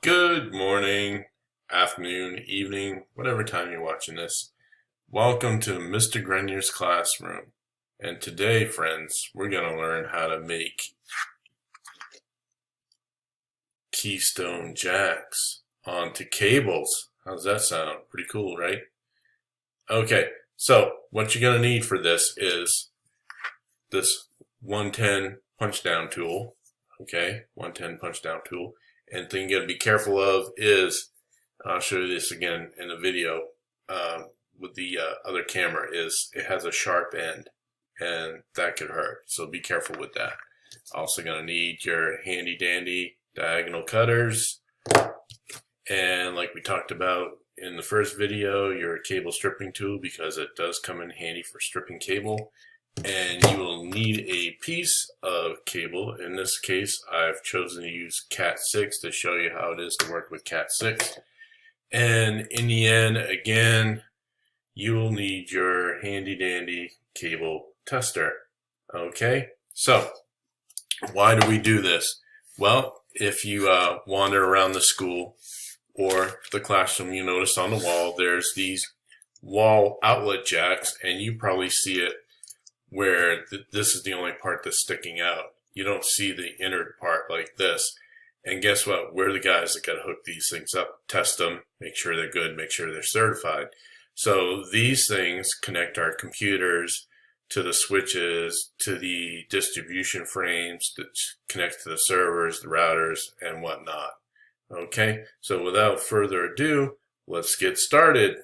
Good morning, afternoon, evening, whatever time you're watching this. Welcome to Mr. Grenier's classroom. And today, friends, we're going to learn how to make Keystone jacks onto cables. How's that sound? Pretty cool, right? Okay, so what you're going to need for this is this 110 punch down tool. Okay, 110 punch down tool. And thing you got to be careful of is, I'll show you this again in the video with the other camera, is it has a sharp end and that could hurt. So be careful with that. Also going to need your handy dandy diagonal cutters. And like we talked about in the first video, your cable stripping tool, because it does come in handy for stripping cable. And you will need a piece of cable. In this case, I've chosen to use Cat 6 to show you how it is to work with Cat 6. And in the end, again, you will need your handy dandy cable tester. Okay, so why do we do this? Well, if you wander around the school or the classroom, you notice on the wall there's these wall outlet jacks, and you probably see it where this is the only part that's sticking out. You don't see the inner part like this. And guess what? We're the guys that got to hook these things up, test them, make sure they're good, make sure they're certified. So these things connect our computers to the switches, to the distribution frames that connect to the servers, the routers, and whatnot. Okay, so without further ado, let's get started.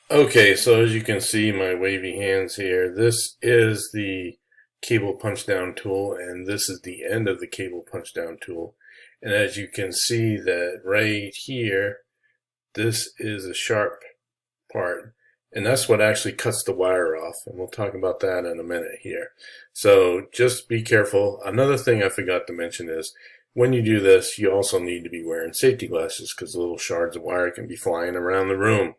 Okay, so as you can see, my wavy hands here, this is the cable punch down tool, and this is the end of the cable punch down tool. And as you can see that right here, this is a sharp part, and that's what actually cuts the wire off, and we'll talk about that in a minute here. So just be careful. Another thing I forgot to mention is when you do this, you also need to be wearing safety glasses, because little shards of wire can be flying around the room.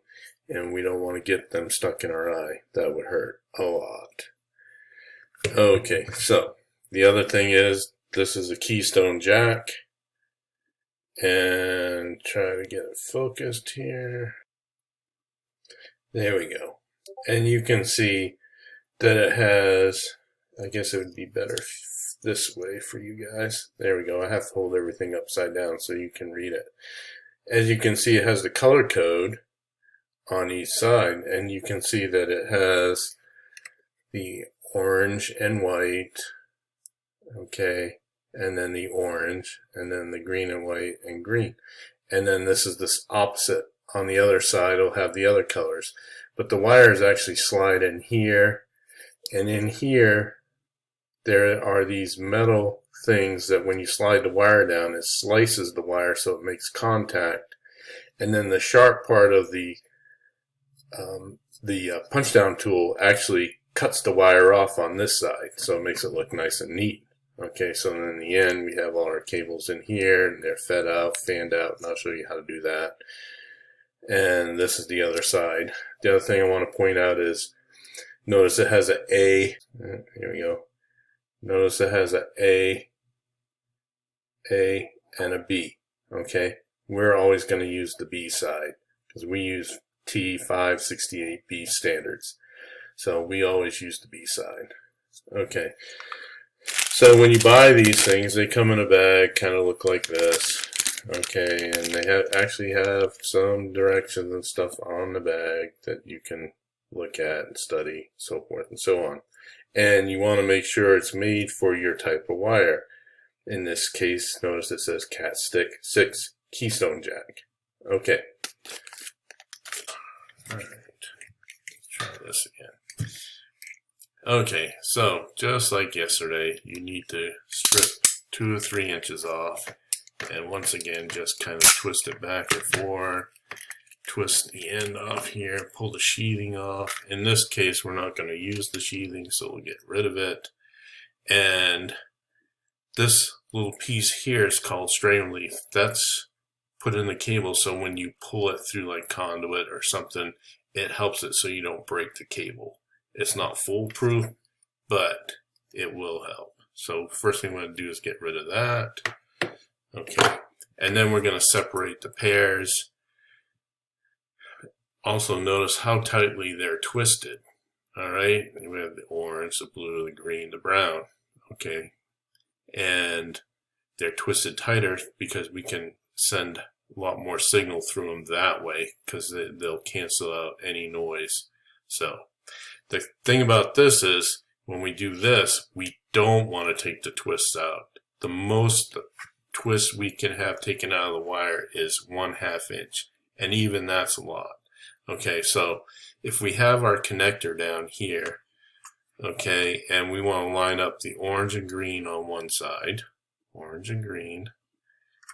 And we don't want to get them stuck in our eye. That would hurt a lot. Okay, so the other thing is, this is a Keystone jack. And try to get it focused here. There we go. And you can see that it has, I guess it would be better this way for you guys. There we go. I have to hold everything upside down so you can read it. As you can see, it has the color code on each side, and you can see that it has the orange and white, okay, and then the orange, and then the green and white and green, and then this is this opposite. On the other side it'll have the other colors, but the wires actually slide in here, and in here there are these metal things that when you slide the wire down, it slices the wire so it makes contact, and then the sharp part of the punch down tool actually cuts the wire off on this side, so it makes it look nice and neat. Okay, so then in the end we have all our cables in here, and they're fed out, fanned out, and I'll show you how to do that. And this is the other side. The other thing I want to point out is, notice it has an A. Here we go. Notice it has an A, and a B. Okay, we're always going to use the B side because we use T568B standards. So we always use the B side. Okay. So when you buy these things, they come in a bag, kind of look like this. Okay, and they actually have some directions and stuff on the bag that you can look at and study, so forth and so on. And you want to make sure it's made for your type of wire. In this case, notice it says Cat 6 Keystone jack. Okay. Alright, let's try this again. Okay, so just like yesterday, you need to strip 2 or 3 inches off, and once again just kind of twist it back or forth, twist the end off here, pull the sheathing off. In this case, we're not going to use the sheathing, so we'll get rid of it. And this little piece here is called stray leaf. That's put in the cable so when you pull it through like conduit or something, it helps it so you don't break the cable. It's not foolproof, but it will help. So first thing I'm going to do is get rid of that. Okay, and then we're going to separate the pairs. Also notice how tightly they're twisted. All right, we have the orange, the blue, the green, the brown. Okay, and they're twisted tighter because we can send a lot more signal through them that way because they'll cancel out any noise. So the thing about this is when we do this, we don't want to take the twists out. The most twist we can have taken out of the wire is 1/2 inch, and even that's a lot. Okay, so if we have our connector down here, okay, and we want to line up the orange and green on one side, orange and green,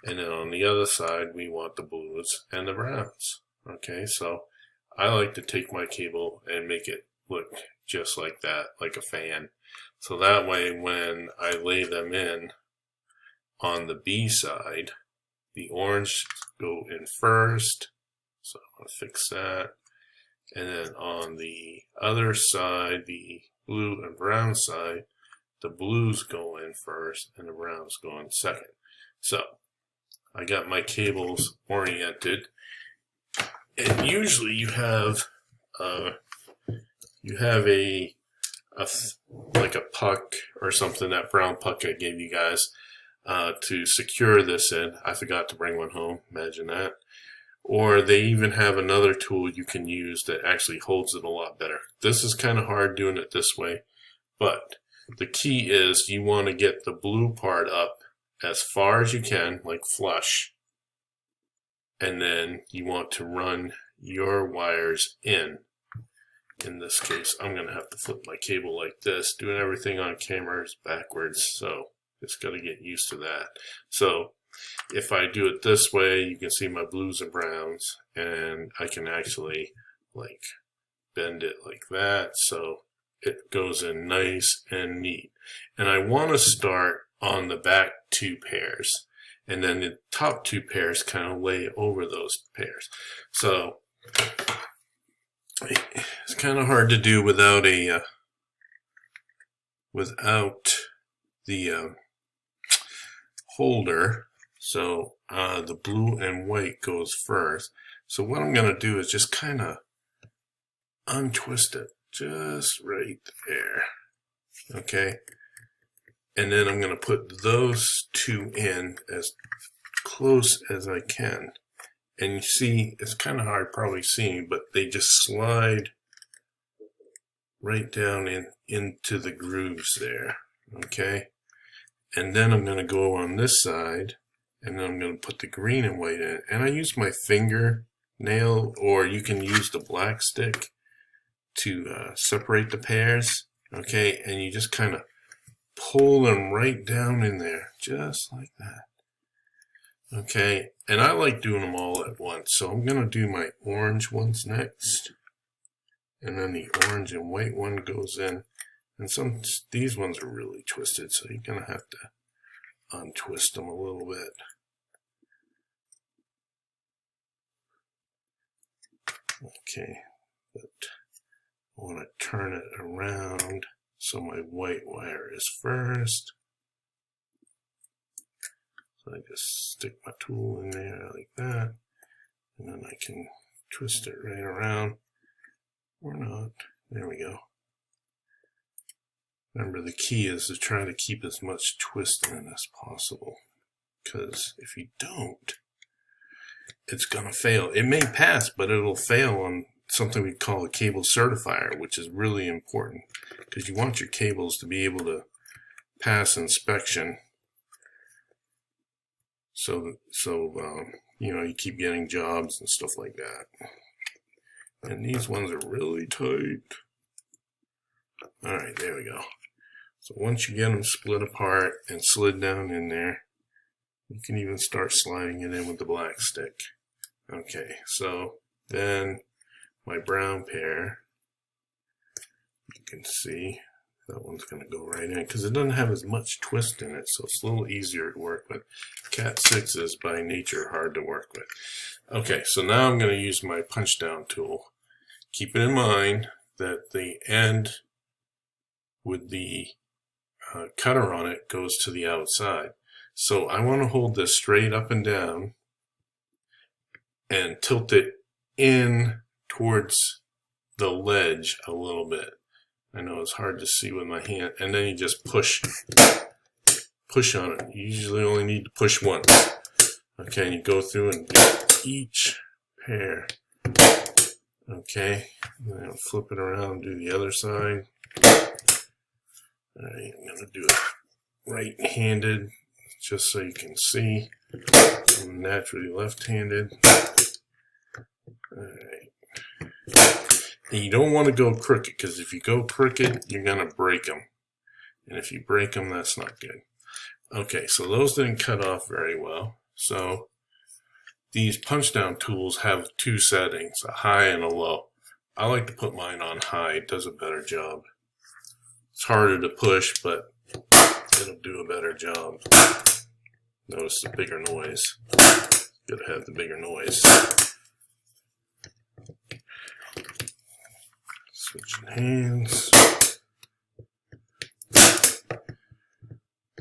and then on the other side we want the blues and the browns. Okay, so I like to take my cable and make it look just like that, like a fan. So that way when I lay them in on the B side, the orange go in first. So I'm going to fix that. And then on the other side, the blue and brown side, the blues go in first and the browns go in second. So I got my cables oriented. And usually you have like a puck or something, that brown puck I gave you guys to secure this in. I forgot to bring one home. Imagine that. Or they even have another tool you can use that actually holds it a lot better. This is kind of hard doing it this way, but the key is you want to get the blue part up as far as you can, like flush, and then you want to run your wires in. In this case, I'm going to have to flip my cable like this. Doing everything on camera is backwards, so just got to get used to that. So if I do it this way, you can see my blues and browns, and I can actually like bend it like that so it goes in nice and neat. And I want to start on the back 2 pairs, and then the top 2 pairs kind of lay over those pairs. So it's kind of hard to do without the holder. So the blue and white goes first. So what I'm going to do is just kind of untwist it just right there. Okay. And then I'm going to put those 2 in as close as I can. And you see, it's kind of hard probably seeing, but they just slide right down into the grooves there. Okay. And then I'm going to go on this side, and then I'm going to put the green and white in. And I use my finger nail, or you can use the black stick to separate the pairs. Okay, and you just kind of pull them right down in there, just like that. Okay, and I like doing them all at once. So I'm going to do my orange ones next. And then the orange and white one goes in. And these ones are really twisted, so you're going to have to untwist them a little bit. Okay, but I want to turn it around so my white wire is first. So I just stick my tool in there like that, and then I can twist it right around, or not. There we go. Remember, the key is to try to keep as much twist in as possible, because if you don't, it's going to fail. It may pass, but it'll fail on something we call a cable certifier, which is really important, because you want your cables to be able to pass inspection. So you know, you keep getting jobs and stuff like that. And these ones are really tight. All right, there we go. So once you get them split apart and slid down in there, you can even start sliding it in with the black stick. Okay, so then my brown pair, you can see that one's going to go right in because it doesn't have as much twist in it, so it's a little easier to work with. Cat 6 is by nature hard to work with. Okay, so now I'm going to use my punch down tool. Keeping in mind that the end with the cutter on it goes to the outside. So I want to hold this straight up and down and tilt it in towards the ledge a little bit. I know it's hard to see with my hand. And then you just push on it. You usually only need to push once. Okay, and you go through and get each pair. Okay, and then flip it around and do the other side. Alright, I'm going to do it right-handed just so you can see. I'm naturally left-handed. Alright. And you don't want to go crooked, because if you go crooked, you're going to break them. And if you break them, that's not good. Okay, so those didn't cut off very well. So these punch down tools have two settings, a high and a low. I like to put mine on high. It does a better job. It's harder to push, but it'll do a better job. Notice the bigger noise. Gotta have the bigger noise. Switching hands.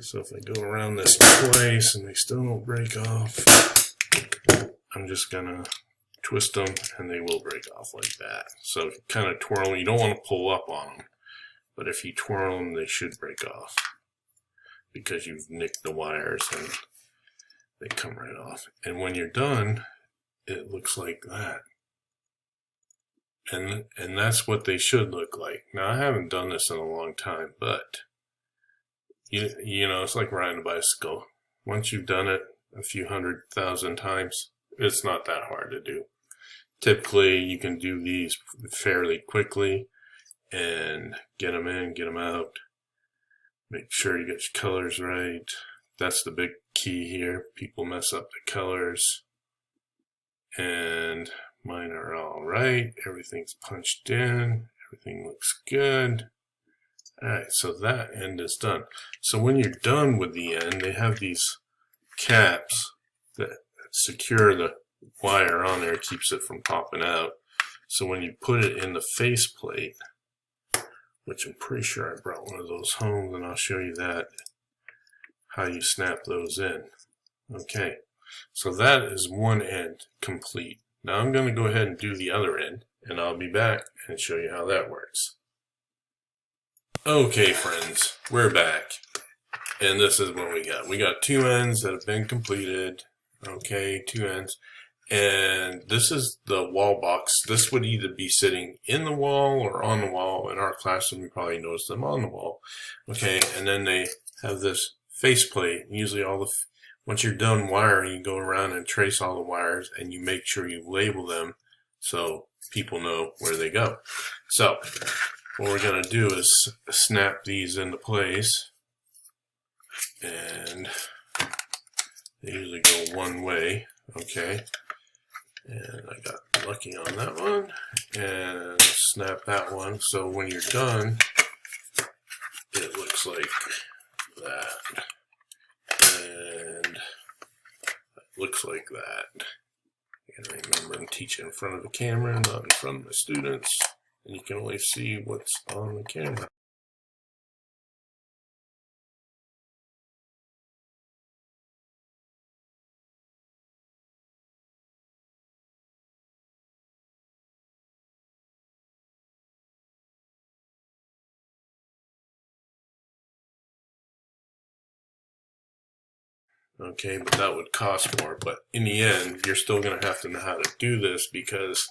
So if I go around this twice and they still don't break off, I'm just gonna twist them and they will break off like that. So kind of twirl. You don't want to pull up on them, but if you twirl them, they should break off because you've nicked the wires and they come right off. And when you're done, it looks like that. And that's what they should look like. Now, I haven't done this in a long time, but you know, it's like riding a bicycle. Once you've done it a few 100,000 times, it's not that hard to do. Typically, you can do these fairly quickly and get them in, get them out. Make sure you get your colors right. That's the big key here. People mess up the colors. And mine are all right. Everything's punched in. Everything looks good. Alright, so that end is done. So when you're done with the end, they have these caps that secure the wire on there, keeps it from popping out. So when you put it in the faceplate, which I'm pretty sure I brought one of those home, and I'll show you that, how you snap those in. Okay, so that is one end complete. Now I'm going to go ahead and do the other end, and I'll be back and show you how that works. Okay, friends, we're back, and this is what we got. We got two ends that have been completed. Okay, two ends, and this is the wall box. This would either be sitting in the wall or on the wall. In our classroom, you probably noticed them on the wall. Okay, and then they have this faceplate. Usually, once you're done wiring, you go around and trace all the wires, and you make sure you label them so people know where they go. So what we're going to do is snap these into place, and they usually go one way. Okay, and I got lucky on that one, and snap that one. So when you're done, it looks like that, and it looks like that. And remember, I'm teaching in front of the camera, not in front of my students. And you can only see what's on the camera. Okay, but that would cost more. But in the end, you're still going to have to know how to do this because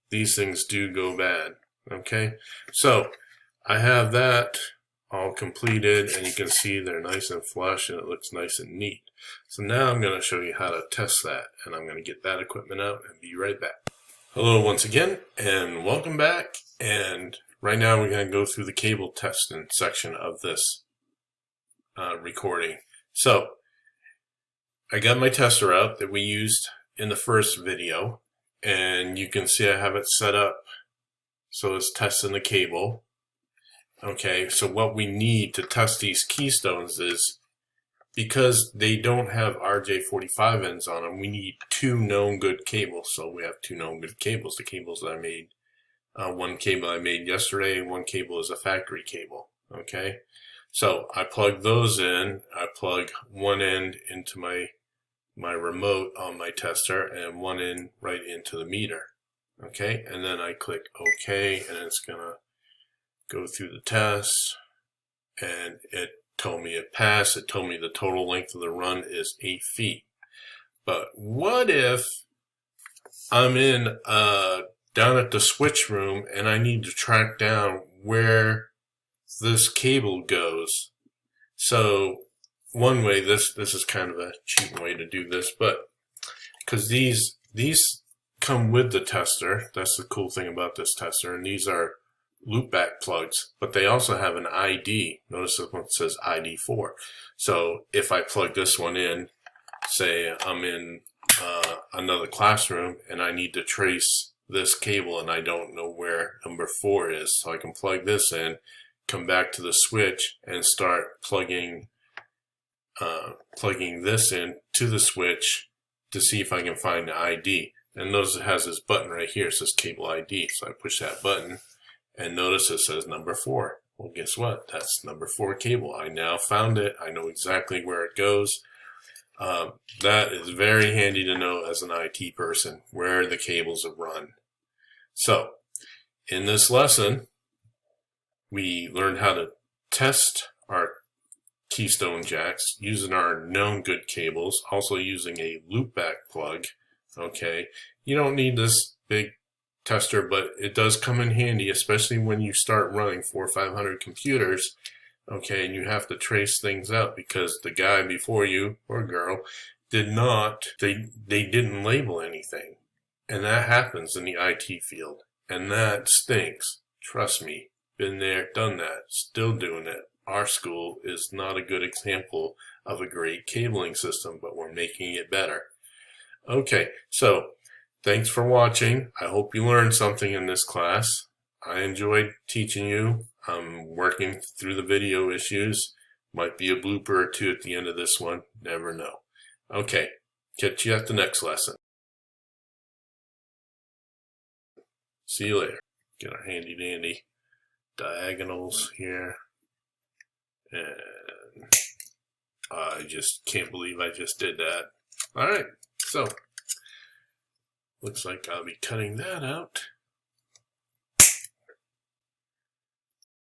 these things do go bad. Okay, so I have that all completed, and you can see they're nice and flush and it looks nice and neat. So now I'm going to show you how to test that, and I'm going to get that equipment out and be right back. Hello once again, and welcome back. And right now we're going to go through the cable testing section of this recording. So I got my tester out that we used in the first video, and you can see I have it set up so it's testing the cable. Okay, so what we need to test these Keystones is, because they don't have RJ45 ends on them, we need two known good cables. So we have two known good cables. The cables that I made, one cable I made yesterday, and one cable is a factory cable. Okay, So I plug those in. I plug one end into my remote on my tester and one end right into the meter. Okay, and then I click OK, and it's gonna go through the test, and it told me it passed. It told me the total length of the run is 8 feet. But what if I'm in down at the switch room and I need to track down where this cable goes? So one way, this is kind of a cheap way to do this, but because these come with the tester, that's the cool thing about this tester, and these are loopback plugs, but they also have an ID. Notice this one says ID4. So if I plug this one in, say I'm in another classroom and I need to trace this cable and I don't know where number 4 is, so I can plug this in, come back to the switch and start plugging this in to the switch to see if I can find the ID. And notice it has this button right here. It says cable ID. So I push that button and notice it says number 4. Well, guess what? That's number 4 cable. I now found it. I know exactly where it goes. That is very handy to know as an IT person, where the cables are run. So in this lesson, we learned how to test our Keystone jacks using our known good cables, also using a loopback plug. Okay, you don't need this big tester, but it does come in handy, especially when you start running 400 or 500 computers. Okay, and you have to trace things out because the guy before you, or girl, they didn't label anything. And that happens in the IT field. And that stinks. Trust me. Been there, done that, still doing it. Our school is not a good example of a great cabling system, but we're making it better. Okay, so thanks for watching. I hope you learned something in this class. I enjoyed teaching you. I'm working through the video issues. Might be a blooper or two at the end of this one. Never know. Okay, catch you at the next lesson. See you later. Get our handy dandy diagonals here. And I just can't believe I just did that. Alright, so looks like I'll be cutting that out.